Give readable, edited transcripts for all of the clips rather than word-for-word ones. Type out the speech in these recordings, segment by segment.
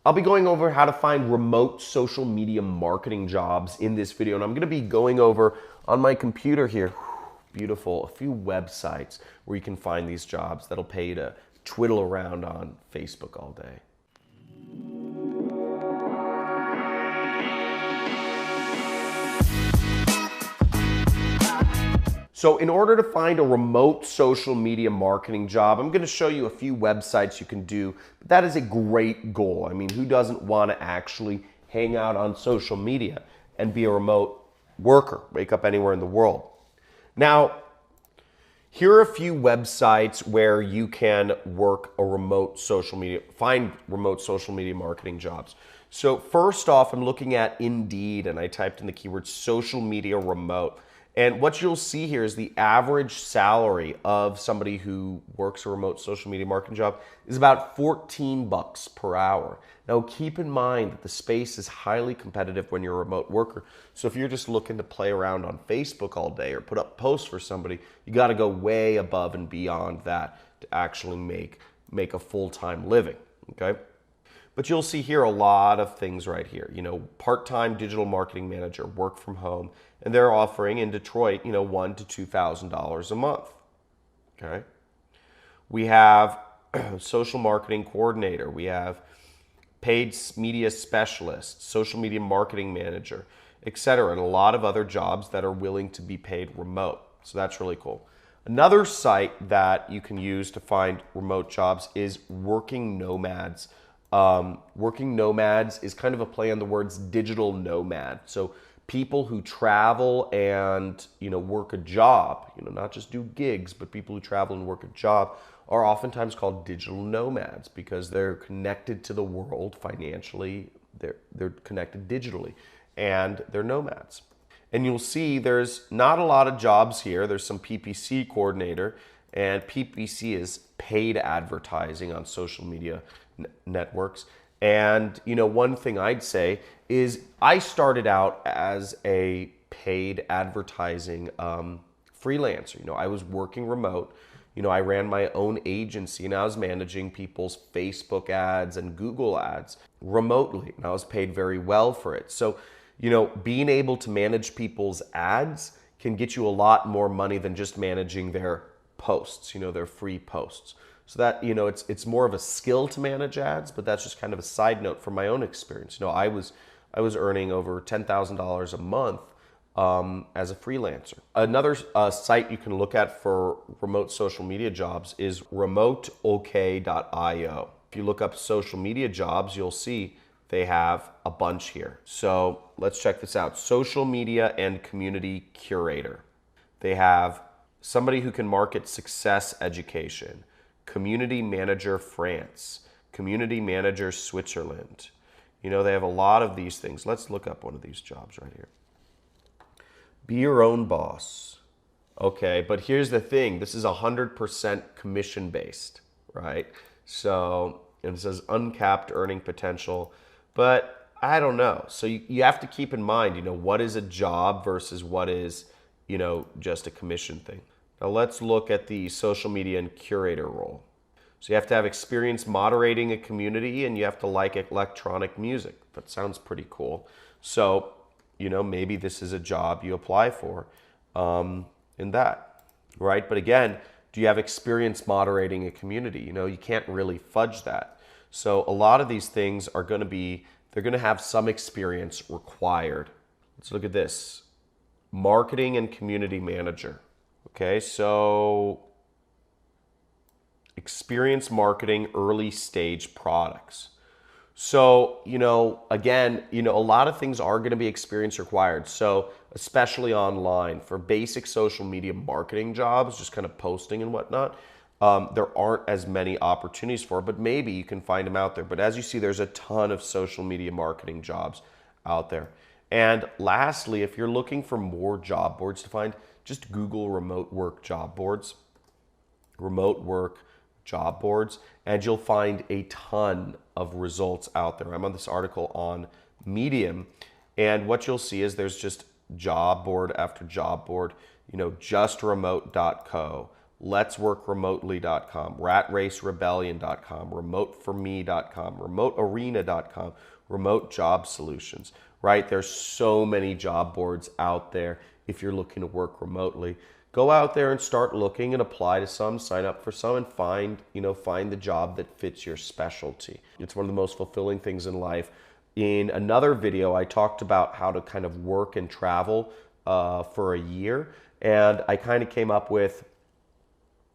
I'll be going over how to find remote social media marketing jobs in this video, and I'm going to be going over on my computer here, beautiful, a few websites where you can find these jobs that'll pay you to twiddle around on Facebook all day. So in order to find a remote social media marketing job, I'm going to show you a few websites you can do. But that is a great goal. I mean, who doesn't want to actually hang out on social media and be a remote worker, wake up anywhere in the world? Now, here are a few websites where you can work a remote social media, find remote social media marketing jobs. So first off, I'm looking at Indeed, and I typed in the keyword social media remote. And what you'll see here is the average salary of somebody who works a remote social media marketing job is about $14 per hour. Now keep in mind that the space is highly competitive when you're a remote worker. So if you're just looking to play around on Facebook all day or put up posts for somebody, you got to go way above and beyond that to actually make a full-time living, okay? But you'll see here a lot of things right here. You know, part-time digital marketing manager, work from home, and they're offering in Detroit, you know, $1,000 to $2,000 a month. Okay. We have social marketing coordinator. We have paid media specialist, social media marketing manager, etc., and a lot of other jobs that are willing to be paid remote. So that's really cool. Another site that you can use to find remote jobs is Working Nomads. Working Nomads is kind of a play on the words digital nomad. So people who travel and, you know, work a job, you know, not just do gigs, but people who travel and work a job are oftentimes called digital nomads because they're connected to the world financially. They're connected digitally, and they're nomads. And you'll see there's not a lot of jobs here. There's some PPC coordinator, and PPC is paid advertising on social media networks. And, you know, one thing I'd say is I started out as a paid advertising freelancer. You know, I was working remote. You know, I ran my own agency and I was managing people's Facebook ads and Google ads remotely. And I was paid very well for it. So, you know, being able to manage people's ads can get you a lot more money than just managing their posts, you know, their free posts. So that, you know, it's more of a skill to manage ads, but that's just kind of a side note from my own experience. You know, I was earning over $10,000 a month as a freelancer. Another site you can look at for remote social media jobs is remoteok.io. If you look up social media jobs, you'll see they have a bunch here. So let's check this out. Social media and community curator. They have somebody who can market success education, community manager France, community manager Switzerland. You know, they have a lot of these things. Let's look up one of these jobs right here. Be your own boss. Okay, but here's the thing. This is 100% commission based, right? So, and it says uncapped earning potential, but I don't know. So you have to keep in mind, you know, what is a job versus what is, you know, just a commission thing. Now let's look at the social media and curator role. So you have to have experience moderating a community and you have to like electronic music. That sounds pretty cool. So, you know, maybe this is a job you apply for in that, right? But again, do you have experience moderating a community? You know, you can't really fudge that. So a lot of these things are going to be, they're going to have some experience required. Let's look at this. Marketing and community manager. Okay, so experience marketing early stage products. So, you know, again, you know, a lot of things are going to be experience required. So, especially online for basic social media marketing jobs, just kind of posting and whatnot, there aren't as many opportunities for it, but maybe you can find them out there. But as you see, there's a ton of social media marketing jobs out there. And lastly, if you're looking for more job boards to find, just Google remote work job boards, and you'll find a ton of results out there. I'm on this article on Medium, and what you'll see is there's just job board after job board, you know, justremote.co, letsworkremotely.com, ratracerebellion.com, remoteforme.com, remotearena.com, remote job solutions, right? There's so many job boards out there if you're looking to work remotely. Go out there and start looking and apply to some, sign up for some, and find the job that fits your specialty. It's one of the most fulfilling things in life. In another video, I talked about how to kind of work and travel for a year. And I kind of came up with,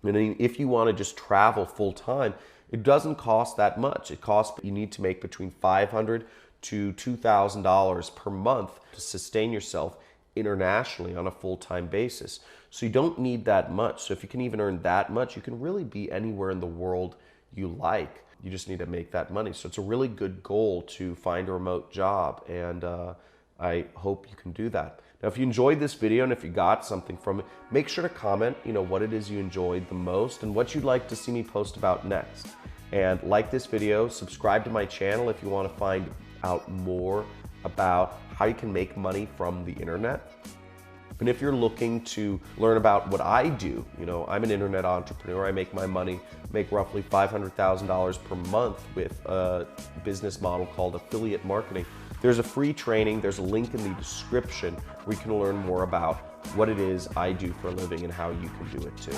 if you want to just travel full time, it doesn't cost that much. You need to make between $500 to $2,000 per month to sustain yourself internationally on a full-time basis. So you don't need that much. So if you can even earn that much, you can really be anywhere in the world you like. You just need to make that money. So it's a really good goal to find a remote job, and I hope you can do that. Now, if you enjoyed this video and if you got something from it, make sure to comment, what it is you enjoyed the most and what you'd like to see me post about next. And like this video, subscribe to my channel if you want to find out more about how you can make money from the internet. And if you're looking to learn about what I do, I'm an internet entrepreneur. I make my money, make roughly $500,000 per month with a business model called affiliate marketing. There's a free training. There's a link in the description where you can learn more about what it is I do for a living and how you can do it too.